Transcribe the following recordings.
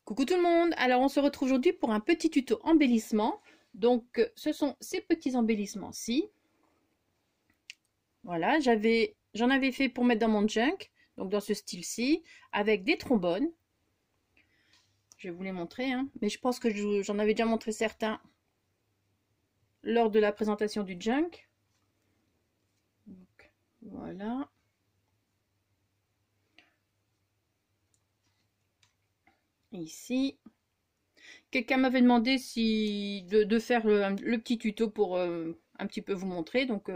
Coucou tout le monde, alors on se retrouve aujourd'hui pour un petit tuto embellissement. Donc ce sont ces petits embellissements-ci. Voilà, j'en avais fait pour mettre dans mon junk, donc dans ce style-ci, avec des trombones. Je vais vous les montrer, hein, mais je pense que j'en avais déjà montré certains lors de la présentation du junk. Donc, voilà. Ici. Quelqu'un m'avait demandé de faire le petit tuto pour un petit peu vous montrer. Donc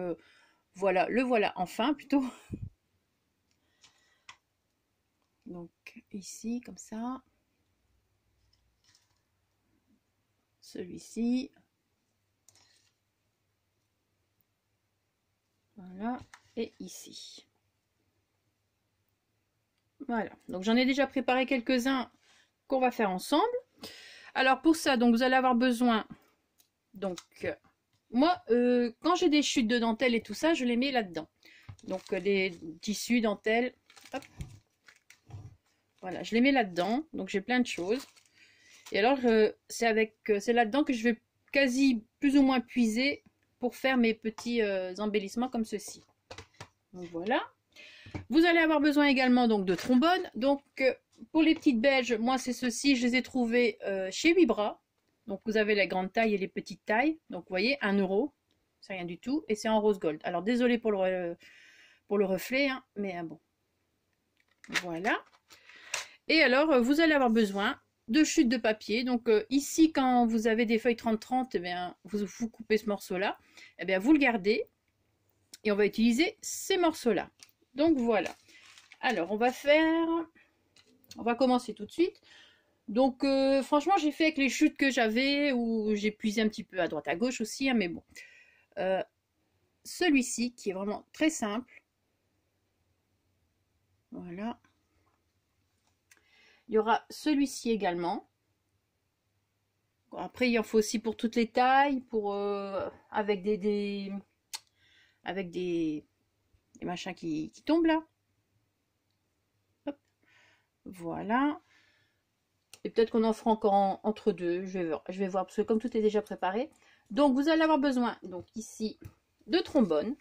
voilà, le voilà enfin plutôt. Donc ici, comme ça. Celui-ci. Voilà. Et ici. Voilà. Donc j'en ai déjà préparé quelques-uns qu'on va faire ensemble. Alors pour ça, donc vous allez avoir besoin. Donc moi, quand j'ai des chutes de dentelle et tout ça, je les mets là-dedans. Donc les tissus dentelle. Hop. Voilà, je les mets là-dedans. Donc j'ai plein de choses. Et alors c'est là-dedans que je vais quasi plus ou moins puiser pour faire mes petits embellissements comme ceci. Donc voilà. Vous allez avoir besoin également donc de trombones. Donc pour les petites belges, moi c'est ceci, je les ai trouvés chez Vibra. Donc vous avez les grandes tailles et les petites tailles. Donc vous voyez, 1 €, c'est rien du tout. Et c'est en rose gold. Alors désolé pour le reflet, hein, mais bon. Voilà. Et alors vous allez avoir besoin de chutes de papier. Donc ici, quand vous avez des feuilles 30-30, eh bien, vous coupez ce morceau-là. Eh bien, vous le gardez. Et on va utiliser ces morceaux-là. Donc voilà. Alors, on va commencer tout de suite. Donc franchement, j'ai fait avec les chutes que j'avais, ou j'ai puisé un petit peu à droite à gauche aussi, hein, mais bon. Celui-ci, qui est vraiment très simple. Voilà. Il y aura celui-ci également. Après, il en faut aussi pour toutes les tailles, avec des machins qui tombent là. Hop. Voilà. Et peut-être qu'on en fera encore entre deux. Je vais voir, parce que comme tout est déjà préparé. Donc, vous allez avoir besoin, donc ici, de trombones.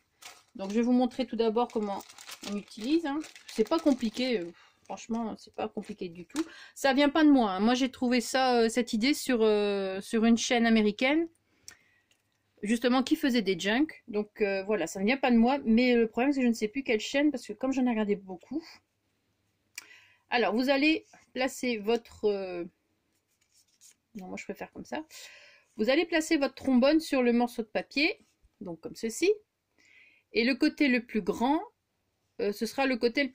Donc, je vais vous montrer tout d'abord comment on utilise. Hein. C'est pas compliqué. Franchement, c'est pas compliqué du tout. Ça vient pas de moi. Hein. Moi, j'ai trouvé ça, cette idée sur une chaîne américaine, justement, qui faisait des junks. Donc, voilà, ça ne vient pas de moi. Mais le problème, c'est que je ne sais plus quelle chaîne, parce que comme j'en ai regardé beaucoup. Alors, vous allez placer votre... non, moi, je préfère comme ça. Vous allez placer votre trombone sur le morceau de papier, donc comme ceci. Et le côté le plus grand, ce sera le côté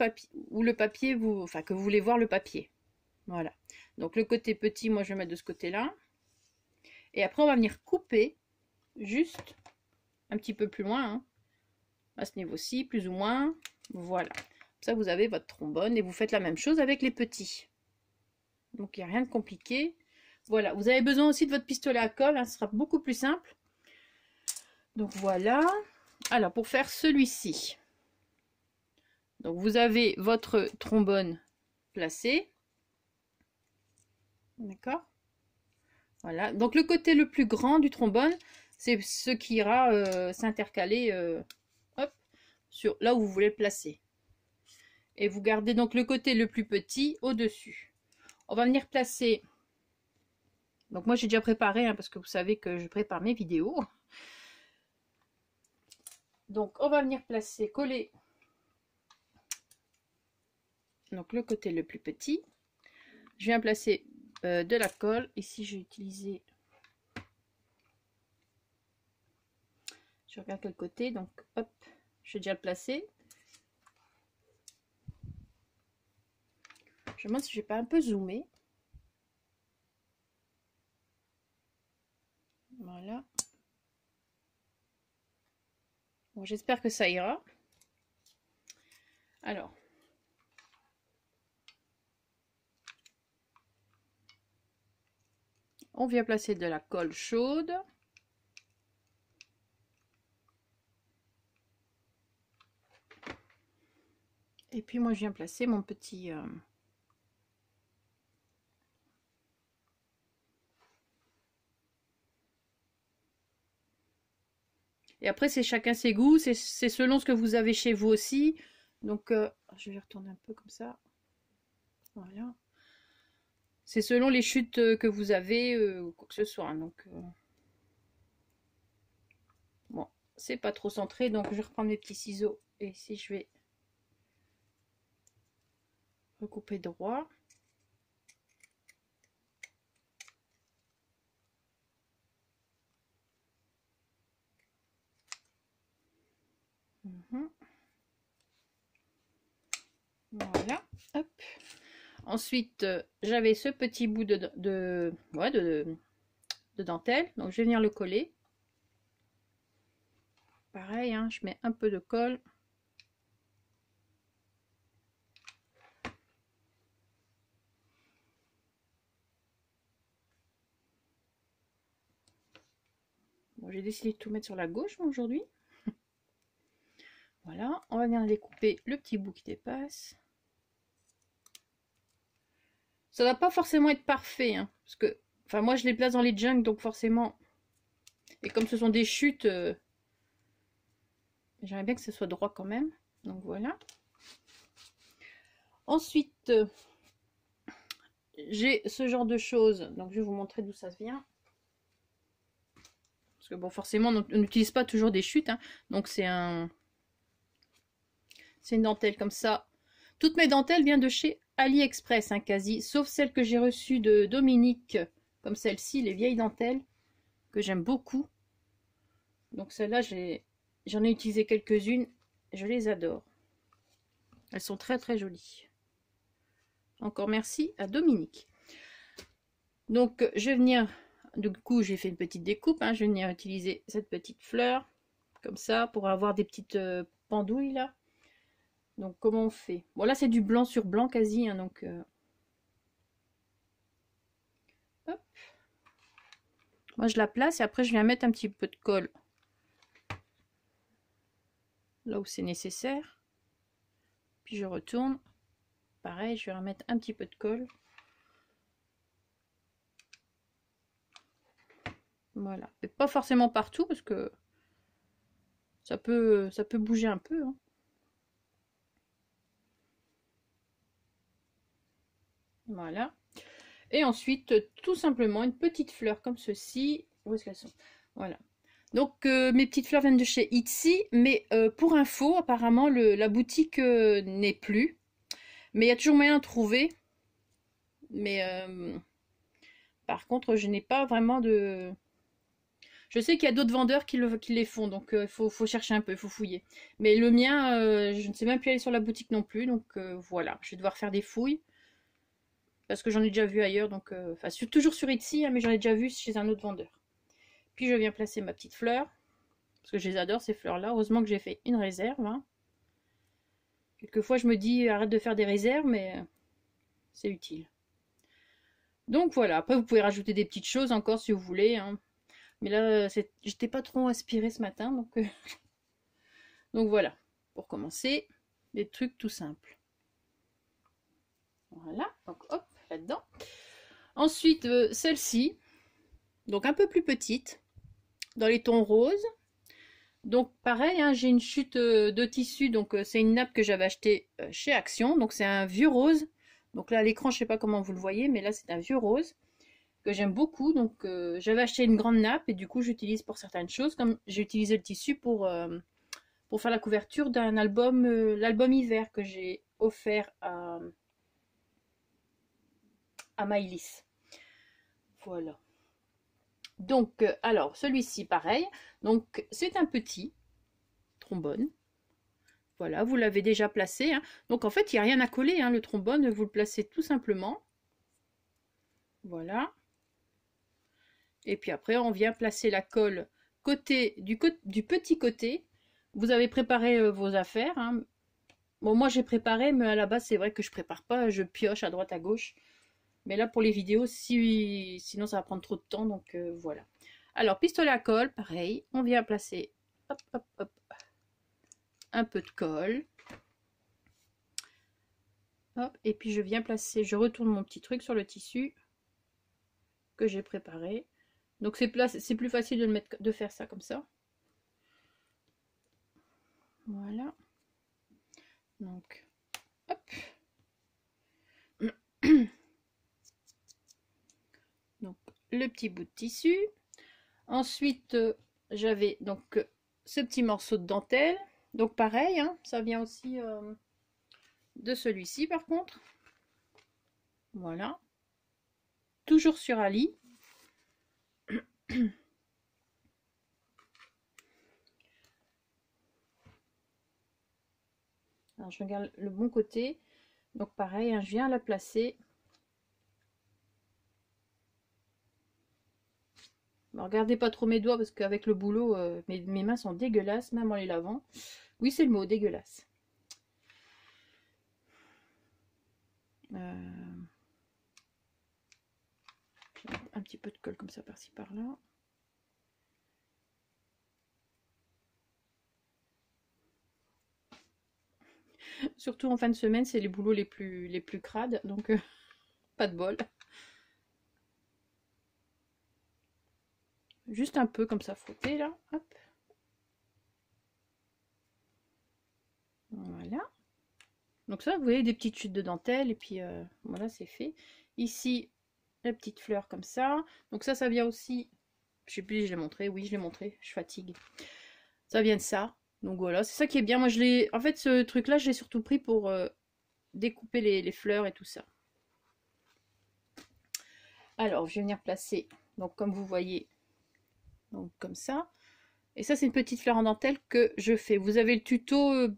où le papier, enfin que vous voulez voir le papier. Voilà. Donc le côté petit, moi je vais mettre de ce côté-là. Et après on va venir couper juste un petit peu plus loin, hein, à ce niveau-ci, plus ou moins. Voilà. Comme ça vous avez votre trombone et vous faites la même chose avec les petits. Donc il n'y a rien de compliqué. Voilà. Vous avez besoin aussi de votre pistolet à colle, hein, ce sera beaucoup plus simple. Donc voilà. Alors pour faire celui-ci, donc vous avez votre trombone placé, d'accord. Voilà. Donc le côté le plus grand du trombone, c'est ce qui ira s'intercaler, hop, sur là où vous voulez le placer. Et vous gardez donc le côté le plus petit au-dessus. On va venir placer. Donc moi j'ai déjà préparé, hein, parce que vous savez que je prépare mes vidéos. Donc on va venir placer, coller. Donc le côté le plus petit. Je viens placer de la colle. Ici j'ai utilisé. Je regarde quel côté. Donc hop, je vais déjà le placer. Je me demande si je vais pas un peu zoomer. Voilà. Bon, j'espère que ça ira. Alors. On vient placer de la colle chaude. Et puis moi je viens placer mon petit Et après, c'est chacun ses goûts, c'est selon ce que vous avez chez vous aussi. Donc, je vais retourner un peu comme ça. Voilà. C'est selon les chutes que vous avez, ou quoi que ce soit. Hein. Donc, bon, c'est pas trop centré, donc je vais reprendre mes petits ciseaux. Et ici, je vais recouper droit. Voilà, hop. Ensuite, j'avais ce petit bout de dentelle, donc je vais venir le coller. Pareil, hein, je mets un peu de colle. Bon, j'ai décidé de tout mettre sur la gauche aujourd'hui. Voilà, on va venir découper le petit bout qui dépasse. Ça va pas forcément être parfait, hein, parce que, enfin, moi je les place dans les junks, donc forcément. Et comme ce sont des chutes, j'aimerais bien que ce soit droit quand même. Donc voilà. Ensuite, j'ai ce genre de choses. Donc je vais vous montrer d'où ça vient. Parce que bon, forcément, on n'utilise pas toujours des chutes. Hein. Donc c'est une dentelle comme ça. Toutes mes dentelles viennent de chez AliExpress, hein, quasi. Sauf celles que j'ai reçues de Dominique, comme celle-ci, les vieilles dentelles, que j'aime beaucoup. Donc celles-là, j'en ai utilisé quelques-unes. Je les adore. Elles sont très très jolies. Encore merci à Dominique. Donc je vais venir, du coup j'ai fait une petite découpe, hein, je vais venir utiliser cette petite fleur, comme ça, pour avoir des petites pendouilles là. Donc comment on fait? Bon là c'est du blanc sur blanc quasi, hein, donc... hop. Moi je la place et après je viens mettre un petit peu de colle là où c'est nécessaire. Puis je retourne. Pareil, je vais remettre un petit peu de colle. Voilà. Mais pas forcément partout parce que ça peut bouger un peu. Hein. Voilà. Et ensuite, tout simplement, une petite fleur comme ceci. Où est-ce qu'elles sont? Voilà. Donc, mes petites fleurs viennent de chez Etsy. Mais pour info, apparemment, la boutique n'est plus. Mais il y a toujours moyen de trouver. Mais par contre, je n'ai pas vraiment de... Je sais qu'il y a d'autres vendeurs qui les font, donc il faut chercher un peu, il faut fouiller. Mais le mien, je ne sais même plus aller sur la boutique non plus, donc voilà, je vais devoir faire des fouilles. Parce que j'en ai déjà vu ailleurs, donc enfin toujours sur Etsy, hein, mais j'en ai déjà vu chez un autre vendeur. Puis je viens placer ma petite fleur, parce que je les adore ces fleurs-là. Heureusement que j'ai fait une réserve. Hein. Quelquefois je me dis arrête de faire des réserves, mais c'est utile. Donc voilà, après vous pouvez rajouter des petites choses encore si vous voulez. Hein. Mais là, j'étais pas trop inspirée ce matin, donc, donc voilà. Pour commencer, des trucs tout simples. Voilà, donc hop, là-dedans. Ensuite, celle-ci, donc un peu plus petite, dans les tons roses. Donc pareil, hein, j'ai une chute de tissu, donc c'est une nappe que j'avais achetée chez Action. Donc c'est un vieux rose. Donc là à l'écran, je sais pas comment vous le voyez, mais là c'est un vieux rose que j'aime beaucoup. Donc j'avais acheté une grande nappe et du coup j'utilise pour certaines choses, comme j'ai utilisé le tissu pour faire la couverture d'un album, l'album hiver que j'ai offert à Maïlis. Voilà. Donc, alors, celui-ci, pareil. Donc, c'est un petit trombone. Voilà, vous l'avez déjà placé. Hein. Donc, en fait, il n'y a rien à coller. Hein, le trombone, vous le placez tout simplement. Voilà. Et puis après, on vient placer la colle du petit côté. Vous avez préparé vos affaires. Hein. Bon, moi, j'ai préparé, mais à la base, c'est vrai que je prépare pas. Je pioche à droite, à gauche. Mais là, pour les vidéos, sinon, ça va prendre trop de temps. Donc, voilà. Alors, pistolet à colle, pareil. On vient placer hop, hop, hop, un peu de colle. Hop, et puis, je viens placer, je retourne mon petit truc sur le tissu que j'ai préparé. Donc, c'est plus facile de faire ça comme ça. Voilà. Donc, hop. Donc, le petit bout de tissu. Ensuite, j'avais donc ce petit morceau de dentelle. Donc, pareil, hein, ça vient aussi de celui-ci, par contre. Voilà. Toujours sur Ali. Alors, je regarde le bon côté. Donc, pareil, hein, je viens la placer. Ne regardez pas trop mes doigts parce qu'avec le boulot, mes mains sont dégueulasses, même en les lavant. Oui, c'est le mot, dégueulasse. Un petit peu de colle comme ça par-ci par-là. Surtout en fin de semaine, c'est les boulots les plus crades, donc pas de bol. Juste un peu comme ça frotter là, hop. Voilà. Donc ça, vous voyez des petites chutes de dentelle et puis voilà, c'est fait. Ici, la petite fleur comme ça. Donc ça vient aussi, je sais plus si je l'ai montré, oui je l'ai montré, je fatigue. Ça vient de ça. Donc voilà, c'est ça qui est bien. Moi je l'ai, en fait ce truc là, je l'ai surtout pris pour découper les fleurs et tout ça. Alors je vais venir placer, donc comme vous voyez, donc comme ça. Et ça c'est une petite fleur en dentelle que je fais. Vous avez le tuto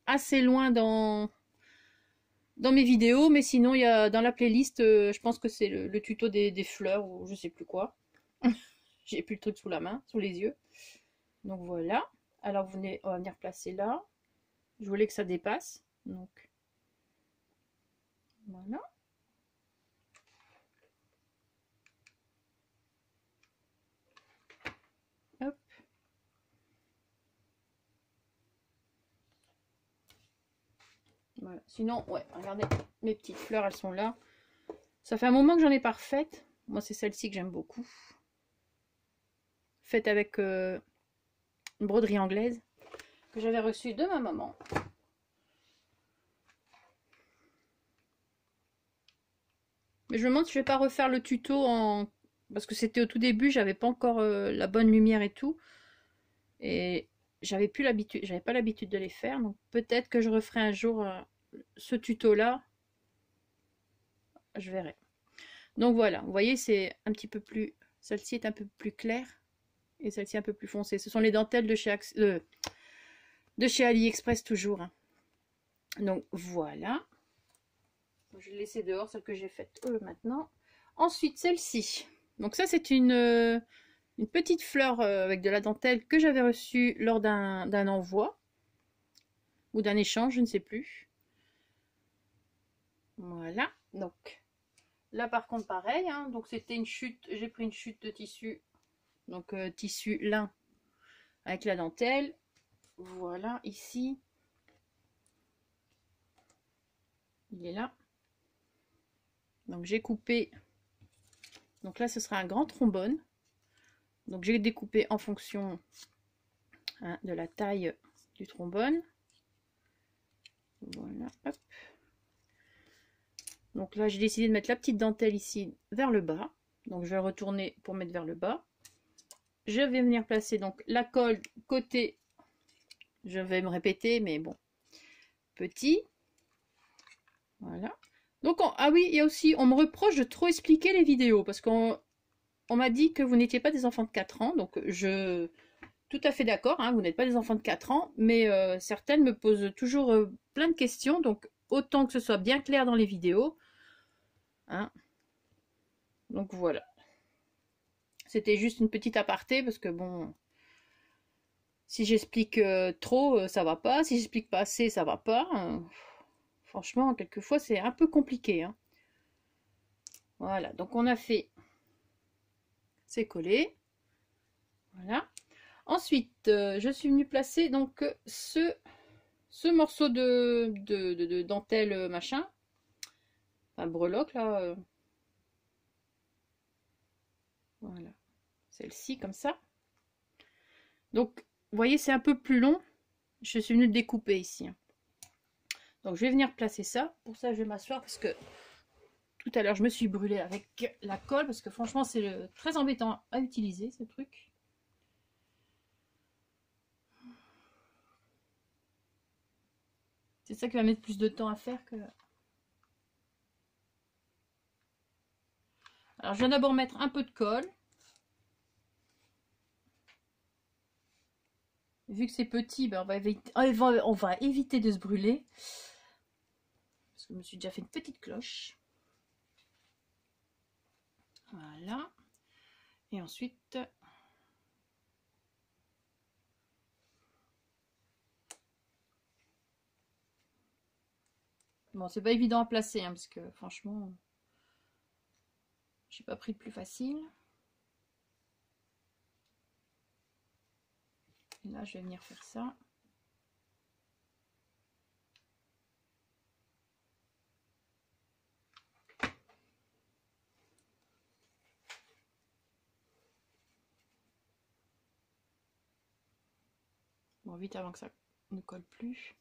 assez loin dans mes vidéos, mais sinon il y a dans la playlist, je pense que c'est le tuto des fleurs ou je sais plus quoi. J'ai plus le truc sous la main, sous les yeux. Donc voilà. Alors on va venir placer là. Je voulais que ça dépasse. Donc voilà. Hop. Voilà. Sinon, ouais, regardez, mes petites fleurs, elles sont là. Ça fait un moment que j'en ai pas refaites. Moi, c'est celle-ci que j'aime beaucoup. Faite avec une broderie anglaise que j'avais reçue de ma maman. Mais je me demande si je vais pas refaire le tuto en... Parce que c'était au tout début, j'avais pas encore la bonne lumière et tout. Et j'avais pas l'habitude de les faire. Donc peut-être que je referai un jour ce tuto-là. Je verrai. Donc voilà, vous voyez, c'est un petit peu plus... Celle-ci est un peu plus claire. Et celle-ci un peu plus foncée. Ce sont les dentelles de chez AliExpress toujours. Hein. Donc voilà. Je vais laisser dehors celle que j'ai faite maintenant. Ensuite, celle-ci. Donc ça, c'est une petite fleur avec de la dentelle que j'avais reçue lors d'un envoi. Ou d'un échange, je ne sais plus. Voilà. Donc là, par contre, pareil. Hein, donc c'était une chute. J'ai pris une chute de tissu. Donc tissu lin avec la dentelle. Voilà, ici. Il est là. Donc j'ai coupé. Donc là, ce sera un grand trombone. Donc j'ai découpé en fonction de la taille du trombone. Voilà, hop. Donc là, j'ai décidé de mettre la petite dentelle ici vers le bas. Donc je vais retourner pour mettre vers le bas. Je vais venir placer donc la colle côté, je vais me répéter, mais bon, petit. Voilà. Donc, ah oui, il y a aussi, on me reproche de trop expliquer les vidéos, parce qu'on m'a dit que vous n'étiez pas des enfants de 4 ans, donc je... Tout à fait d'accord, hein, vous n'êtes pas des enfants de 4 ans, mais certaines me posent toujours plein de questions, donc autant que ce soit bien clair dans les vidéos. Hein. Donc voilà. C'était juste une petite aparté, parce que bon, si j'explique trop, ça va pas. Si j'explique pas assez, ça va pas. Franchement, quelquefois, c'est un peu compliqué. Hein. Voilà, donc on a fait... C'est collé. Voilà. Ensuite, je suis venue placer donc ce morceau de dentelle machin, enfin breloque là. Voilà, celle-ci comme ça. Donc, vous voyez, c'est un peu plus long. je suis venue de découper ici. Donc je vais venir placer ça. Pour ça, je vais m'asseoir parce que tout à l'heure, je me suis brûlée avec la colle parce que franchement, c'est très embêtant à utiliser ce truc. C'est ça qui va mettre plus de temps à faire que... Alors je vais d'abord mettre un peu de colle. Vu que c'est petit, ben on va éviter de se brûler. Parce que je me suis déjà fait une petite cloche. Voilà. Et ensuite... Bon, c'est pas évident à placer, hein, parce que franchement, j'ai pas pris le plus facile. Et là, je vais venir faire ça. Bon, vite avant que ça ne colle plus.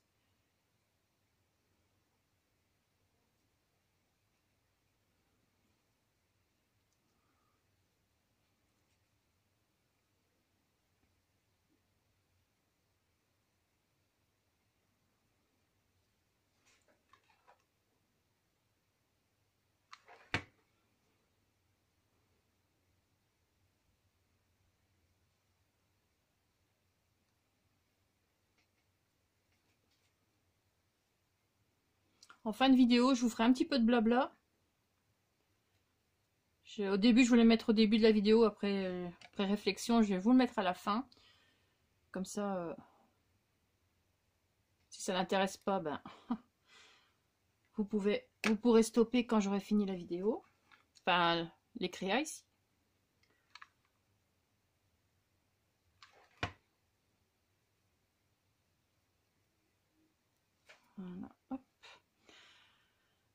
En fin de vidéo, je vous ferai un petit peu de blabla. Au début, je voulais mettre au début de la vidéo, après réflexion, je vais vous le mettre à la fin. Comme ça, si ça n'intéresse pas, ben, vous pourrez stopper quand j'aurai fini la vidéo. Enfin, les créas ici. Voilà, hop.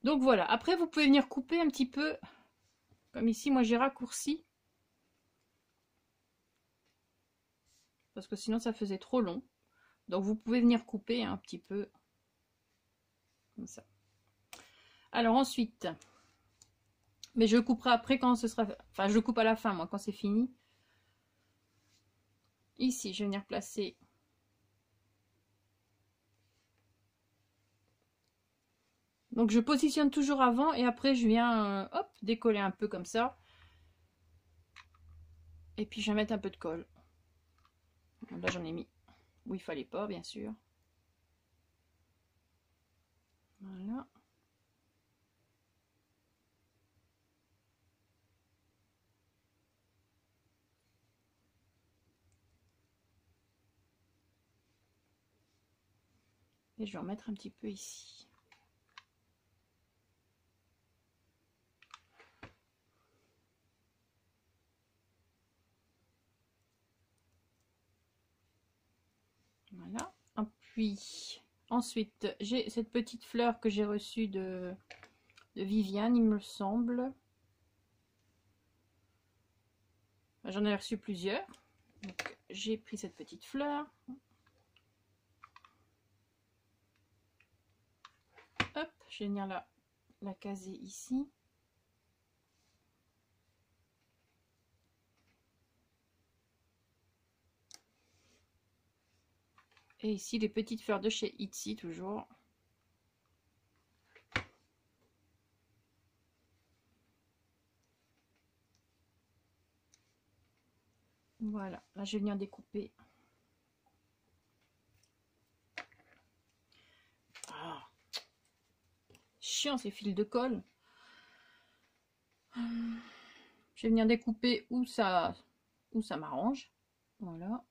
Donc voilà, après vous pouvez venir couper un petit peu, comme ici, moi j'ai raccourci. Parce que sinon ça faisait trop long. Donc vous pouvez venir couper un petit peu, comme ça. Alors ensuite, mais je couperai après quand ce sera... Enfin, je coupe à la fin, moi, quand c'est fini. Ici, je vais venir placer... Donc je positionne toujours avant et après je viens, hop, décoller un peu comme ça. Et puis je vais mettre un peu de colle. Là j'en ai mis où il fallait pas, bien sûr. Voilà. Et je vais en mettre un petit peu ici. Voilà. Et puis ensuite, j'ai cette petite fleur que j'ai reçue de Viviane, il me semble. J'en ai reçu plusieurs. Donc j'ai pris cette petite fleur. Hop, je vais venir la caser ici. Et ici, les petites fleurs de chez Itsy, toujours. Voilà, là, je vais venir découper. Ah, chiant, ces fils de colle. Je vais venir découper où ça m'arrange. Voilà.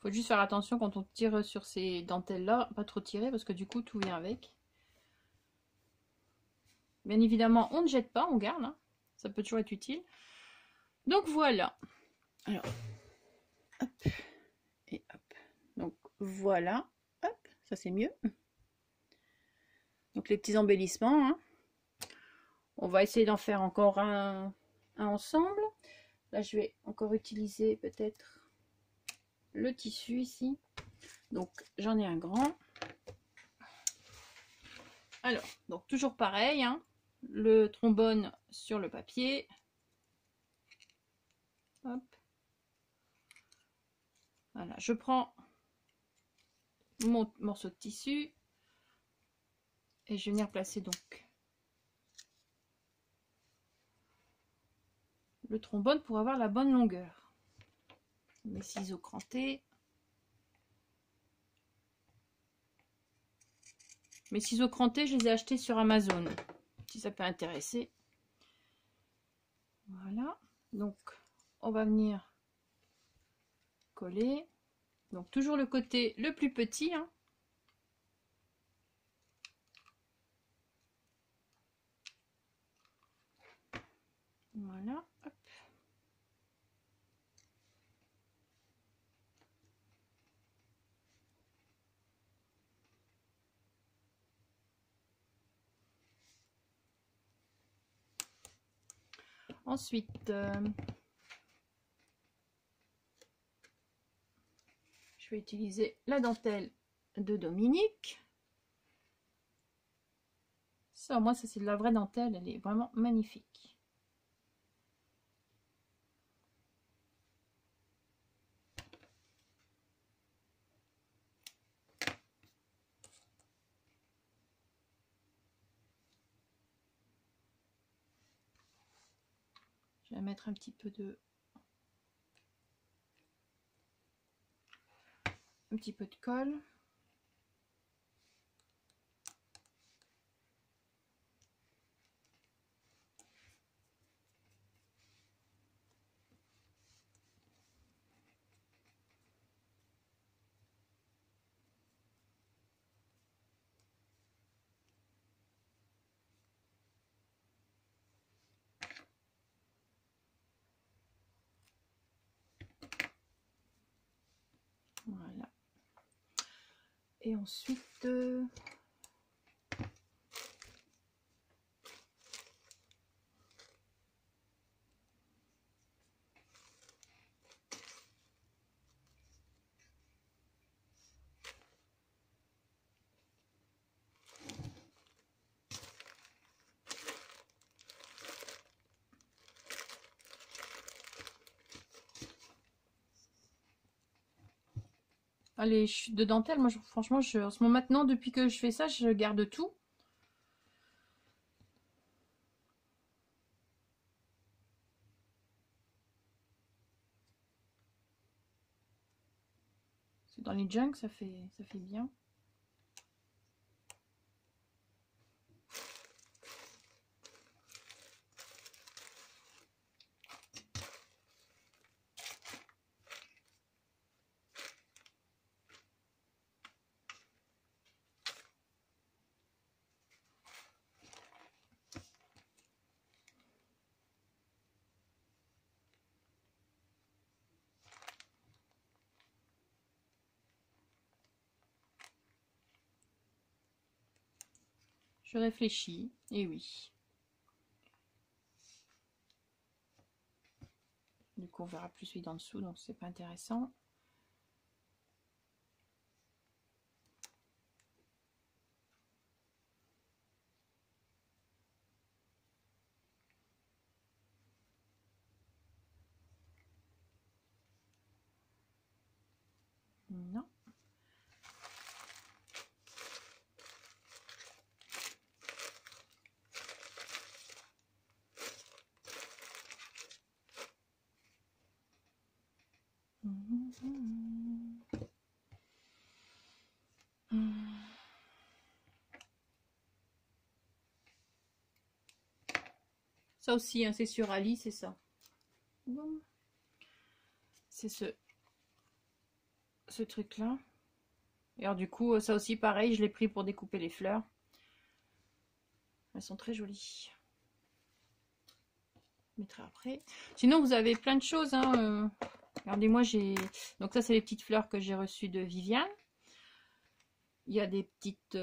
Faut juste faire attention quand on tire sur ces dentelles là, pas trop tirer parce que du coup tout vient avec. Bien évidemment on ne jette pas, on garde, hein. Ça peut toujours être utile. Donc voilà. Alors, hop et hop. Donc voilà, hop, ça c'est mieux. Donc les petits embellissements, hein. On va essayer d'en faire encore un ensemble. Là je vais encore utiliser peut-être le tissu ici. Donc j'en ai un grand. Alors, donc toujours pareil, hein, le trombone sur le papier. Hop. Voilà, je prends mon morceau de tissu et je vais venir placer donc le trombone pour avoir la bonne longueur. Mes ciseaux crantés. Mes ciseaux crantés, je les ai achetés sur Amazon, si ça peut intéresser. Voilà, donc on va venir coller. Donc toujours le côté le plus petit, hein. Voilà, hop. Ensuite, je vais utiliser la dentelle de Dominique. Ça, moi, ça c'est de la vraie dentelle, elle est vraiment magnifique. Je vais mettre un petit peu de colle. Voilà. Et ensuite, les chutes de dentelle, moi franchement, en ce moment maintenant, depuis que je fais ça, je garde tout. Dans les junks, ça fait bien. Je réfléchis, et oui. Du coup, on verra plus vite en dessous, donc c'est pas intéressant. Non. Ça aussi, hein, c'est sur Ali, c'est ça. Bon. C'est ce ce truc là. Et alors du coup ça aussi pareil, je l'ai pris pour découper les fleurs. Elles sont très jolies. Je mettrai après. Sinon vous avez plein de choses, hein. Regardez-moi, j'ai... Donc ça c'est les petites fleurs que j'ai reçues de Viviane. Il y a des petites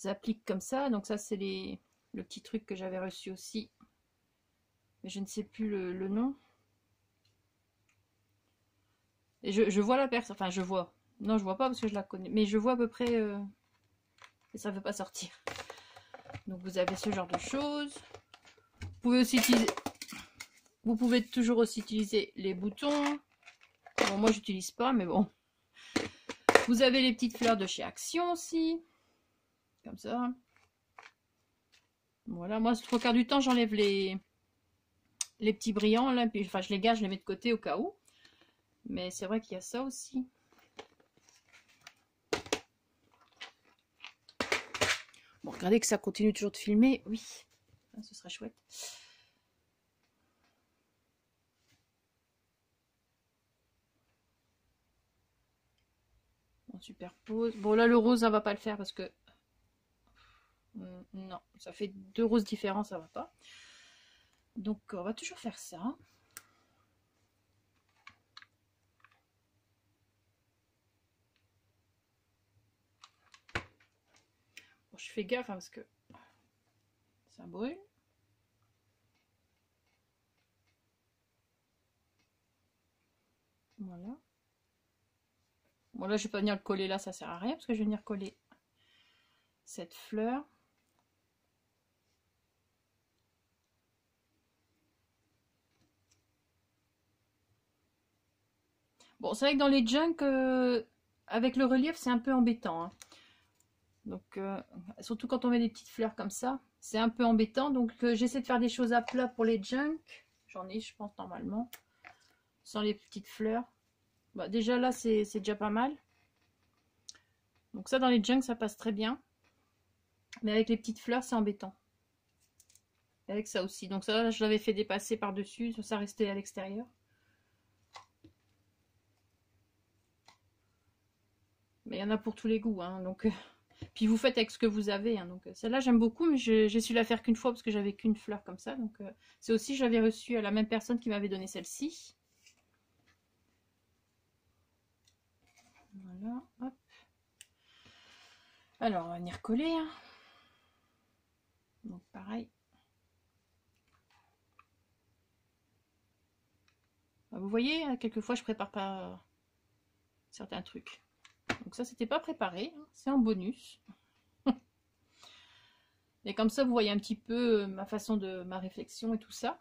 appliques comme ça. Donc ça c'est le petit truc que j'avais reçu aussi. Mais je ne sais plus le nom. Et je vois la personne. Enfin je vois. Non je vois pas parce que je la connais. Mais je vois à peu près... Et ça ne veut pas sortir. Donc vous avez ce genre de choses. Vous pouvez aussi utiliser... Vous pouvez toujours aussi utiliser les boutons. Bon, moi, j'utilise pas, mais bon. Vous avez les petites fleurs de chez Action aussi. Comme ça. Voilà, moi, trois quarts du temps, j'enlève les petits brillants, là. Puis, enfin, je les garde, je les mets de côté au cas où. Mais c'est vrai qu'il y a ça aussi. Bon, regardez que ça continue toujours de filmer. Oui, ce serait chouette. On superpose. Bon, là, le rose, ça va pas le faire parce que... non, ça fait deux roses différents, ça va pas. Donc, on va toujours faire ça. Bon, je fais gaffe hein, parce que ça brûle. Voilà. Bon, là, je vais pas venir le coller là, ça sert à rien parce que je vais venir coller cette fleur. Bon, c'est vrai que dans les junks, avec le relief, c'est un peu embêtant. Hein. Donc, surtout quand on met des petites fleurs comme ça, c'est un peu embêtant. Donc, j'essaie de faire des choses à plat pour les junks. J'en ai, je pense, normalement. Sans les petites fleurs. Bah, déjà là, c'est déjà pas mal. Donc ça, dans les junks, ça passe très bien. Mais avec les petites fleurs, c'est embêtant. Et avec ça aussi. Donc ça, je l'avais fait dépasser par-dessus. Ça restait à l'extérieur. Mais il y en a pour tous les goûts. Hein, donc, puis vous faites avec ce que vous avez. Hein, donc celle-là, j'aime beaucoup. Mais j'ai su la faire qu'une fois parce que j'avais qu'une fleur comme ça. Donc c'est aussi, je l'avais reçue à la même personne qui m'avait donné celle-ci. Voilà. Hop. Alors, on va venir coller. Hein. Donc pareil. Vous voyez, quelquefois je prépare pas certains trucs. Donc ça, c'était pas préparé, hein, c'est en bonus. Et comme ça, vous voyez un petit peu ma façon de ma réflexion et tout ça.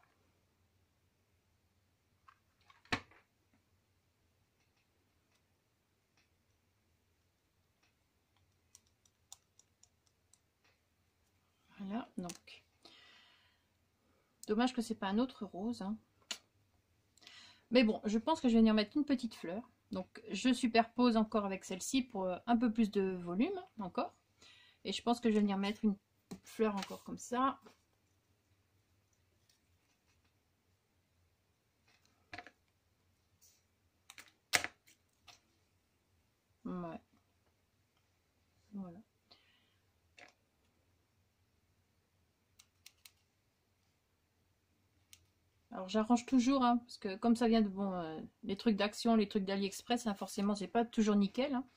Voilà, donc. Dommage que c'est pas un autre rose. Hein. Mais bon, je pense que je vais venir mettre une petite fleur. Donc je superpose encore avec celle-ci pour un peu plus de volume encore. Et je pense que je vais venir mettre une fleur encore comme ça. Ouais. Voilà. Alors j'arrange toujours, hein, parce que comme ça vient de bon, les trucs d'Action, les trucs d'AliExpress, hein, forcément c'est pas toujours nickel. Hein.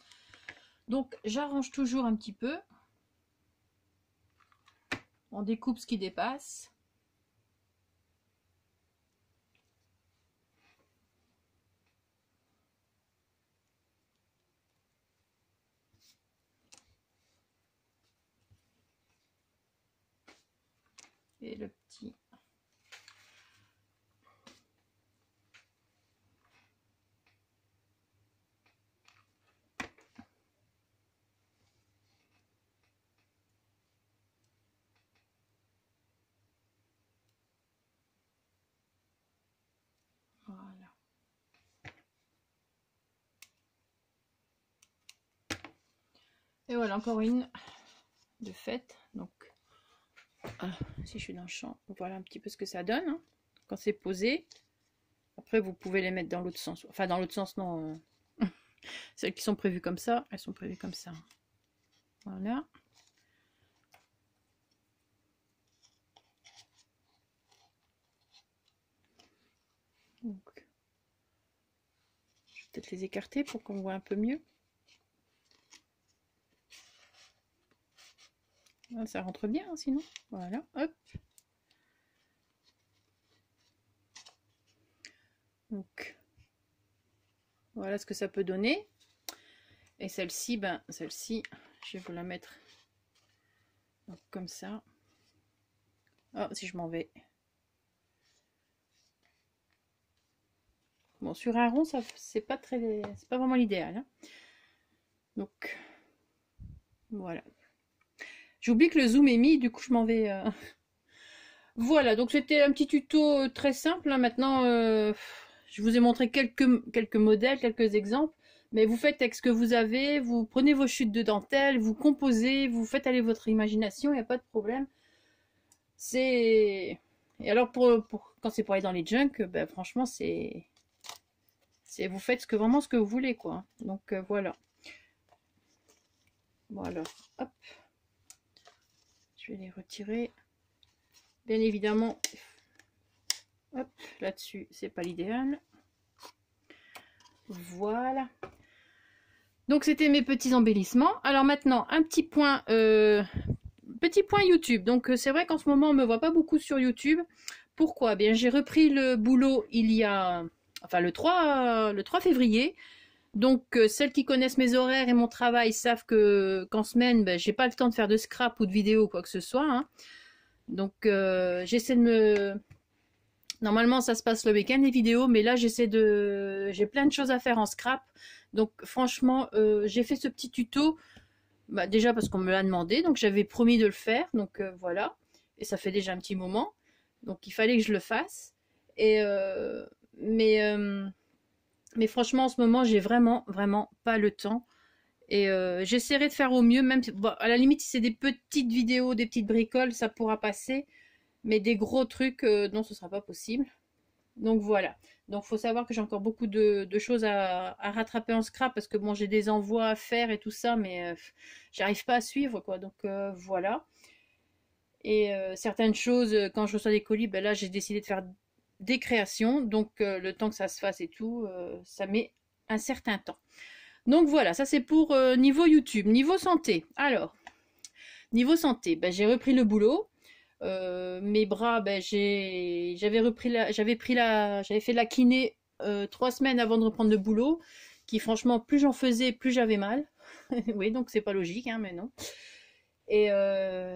Donc j'arrange toujours un petit peu. On découpe ce qui dépasse. Et le petit. Voilà. Et voilà, encore une de faite. Donc, si je suis dans le champ, voilà un petit peu ce que ça donne. Hein, quand c'est posé. Après, vous pouvez les mettre dans l'autre sens. Enfin, dans l'autre sens, non. Celles qui sont prévues comme ça, elles sont prévues comme ça. Voilà. Donc, je vais peut-être les écarter pour qu'on voit un peu mieux. Ça rentre bien, hein, sinon. Voilà, hop. Donc, voilà ce que ça peut donner. Et celle-ci, ben, celle-ci, je vais vous la mettre donc, comme ça. Oh, si je m'en vais. Bon, sur un rond, ça c'est pas vraiment l'idéal. Hein. Donc, voilà. J'oublie que le zoom est mis, du coup, je m'en vais. Voilà, donc c'était un petit tuto très simple. Hein. Maintenant, je vous ai montré quelques modèles, quelques exemples. Mais vous faites avec ce que vous avez, vous prenez vos chutes de dentelle, vous composez, vous faites aller votre imagination, il n'y a pas de problème. Et alors, quand c'est pour aller dans les junk, ben, franchement, vous faites vraiment ce que vous voulez, quoi. Donc, voilà. Bon, alors, hop. Je vais les retirer. Bien évidemment, hop, là-dessus, c'est pas l'idéal. Voilà. Donc, c'était mes petits embellissements. Alors maintenant, un petit point YouTube. Donc, c'est vrai qu'en ce moment, on me voit pas beaucoup sur YouTube. Pourquoi? Bien, j'ai repris le boulot il y a... Enfin, le 3 février. Donc, celles qui connaissent mes horaires et mon travail savent qu'en semaine, ben, j'ai pas le temps de faire de scrap ou de vidéo ou quoi que ce soit. Hein. Donc, j'essaie de me... Normalement, ça se passe le week-end, les vidéos, mais là, j'ai plein de choses à faire en scrap. Donc, franchement, j'ai fait ce petit tuto, bah, déjà parce qu'on me l'a demandé, donc j'avais promis de le faire, donc voilà. Et ça fait déjà un petit moment, donc il fallait que je le fasse. Et, mais franchement, en ce moment, j'ai vraiment pas le temps. Et j'essaierai de faire au mieux, même si, bon, à la limite, si c'est des petites vidéos, des petites bricoles, ça pourra passer. Mais des gros trucs, non, ce sera pas possible. Donc voilà. Donc faut savoir que j'ai encore beaucoup de choses à rattraper en scrap parce que bon, j'ai des envois à faire et tout ça, mais j'arrive pas à suivre quoi. Donc voilà. Et certaines choses, quand je reçois des colis, ben là j'ai décidé de faire des créations. Donc le temps que ça se fasse et tout, ça met un certain temps. Donc voilà, ça c'est pour niveau YouTube. Niveau santé. Alors, niveau santé, ben, j'ai repris le boulot. Mes bras, ben, j'avais fait la kiné 3 semaines avant de reprendre le boulot, qui franchement, plus j'en faisais, plus j'avais mal. Oui, donc c'est pas logique, hein, mais non. Et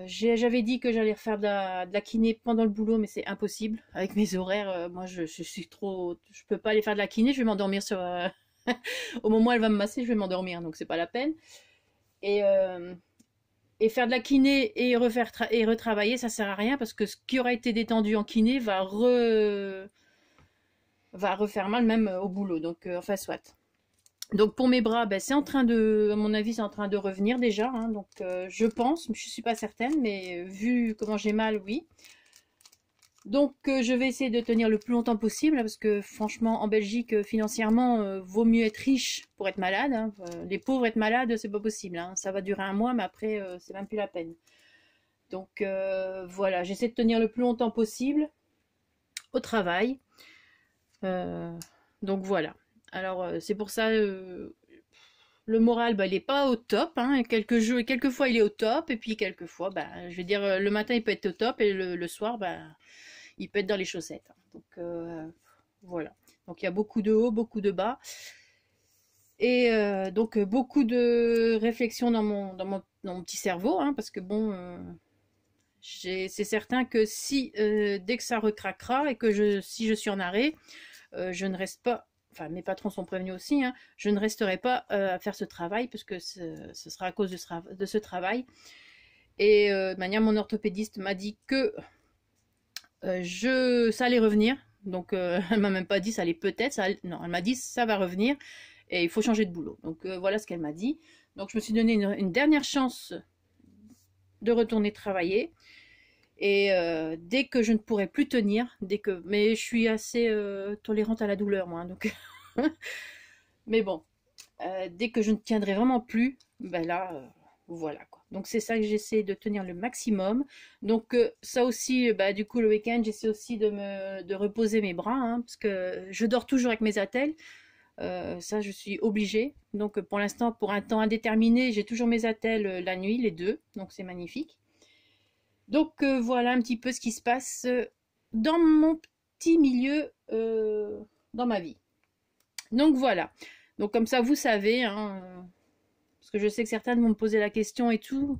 j'avais dit que j'allais refaire de la kiné pendant le boulot, mais c'est impossible. Avec mes horaires, moi je suis trop... Je peux pas aller faire de la kiné, je vais m'endormir sur... Au moment où elle va me masser, je vais m'endormir, donc c'est pas la peine. Et, et faire de la kiné et retravailler, ça sert à rien parce que ce qui aura été détendu en kiné va refaire mal même au boulot. Donc, enfin, soit. Donc, pour mes bras, ben, c'est en train de, à mon avis, c'est en train de revenir déjà. Hein, donc, je pense, je suis pas certaine, mais vu comment j'ai mal, oui. Donc, je vais essayer de tenir le plus longtemps possible parce que franchement, en Belgique, financièrement, vaut mieux être riche pour être malade. Hein. Les pauvres être malades, c'est pas possible. Hein. Ça va durer un mois, mais après, c'est même plus la peine. Donc, voilà, j'essaie de tenir le plus longtemps possible au travail. Donc, voilà. Alors, c'est pour ça, le moral, bah, il n'est pas au top. Hein. Quelques fois, il est au top, et puis quelques fois, bah, je veux dire, le matin, il peut être au top, et le soir, bah, il peut être dans les chaussettes. Donc voilà. Donc il y a beaucoup de hauts, beaucoup de bas. Et donc beaucoup de réflexions dans mon petit cerveau, hein, parce que bon, c'est certain que si dès que ça recraquera et que si je suis en arrêt, je ne reste pas. Enfin, mes patrons sont prévenus aussi. Hein, je ne resterai pas à faire ce travail parce que ce sera à cause de ce travail. Et de manière, mon orthopédiste m'a dit que ça allait revenir. Donc, elle m'a même pas dit ça allait peut-être. Non, elle m'a dit ça va revenir et il faut changer de boulot. Donc, voilà ce qu'elle m'a dit. Donc, je me suis donné une dernière chance de retourner travailler. Et dès que je ne pourrai plus tenir, mais je suis assez tolérante à la douleur, moi. Donc, mais bon, Dès que je ne tiendrai vraiment plus, ben là, voilà quoi. Donc c'est ça que j'essaie de tenir le maximum. Donc ça aussi, bah, du coup le week-end, j'essaie aussi de reposer mes bras, hein, parce que je dors toujours avec mes attelles. Ça, je suis obligée. Donc pour l'instant, pour un temps indéterminé, j'ai toujours mes attelles la nuit, les deux. Donc c'est magnifique. Donc voilà un petit peu ce qui se passe dans mon petit milieu, dans ma vie. Donc voilà. Donc comme ça, vous savez, hein, parce que je sais que certains vont me poser la question et tout,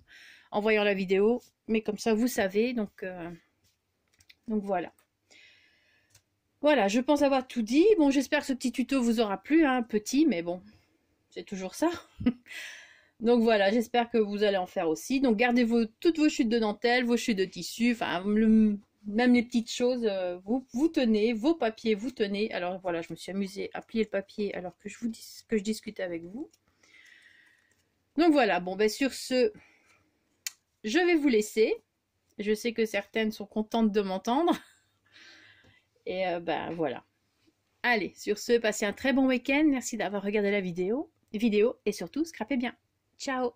en voyant la vidéo, mais comme ça, vous savez, donc voilà. Voilà, je pense avoir tout dit. Bon, j'espère que ce petit tuto vous aura plu, hein, petit, mais bon, c'est toujours ça. Donc voilà, j'espère que vous allez en faire aussi. Donc gardez toutes vos chutes de dentelle, vos chutes de tissu, enfin même les petites choses, vous tenez, vos papiers, vous tenez. Alors voilà, je me suis amusée à plier le papier alors que je discutais avec vous. Donc voilà, bon ben sur ce, je vais vous laisser. Je sais que certaines sont contentes de m'entendre. Et ben voilà. Allez, sur ce, passez un très bon week-end. Merci d'avoir regardé la vidéo et surtout, scrapez bien. Ciao!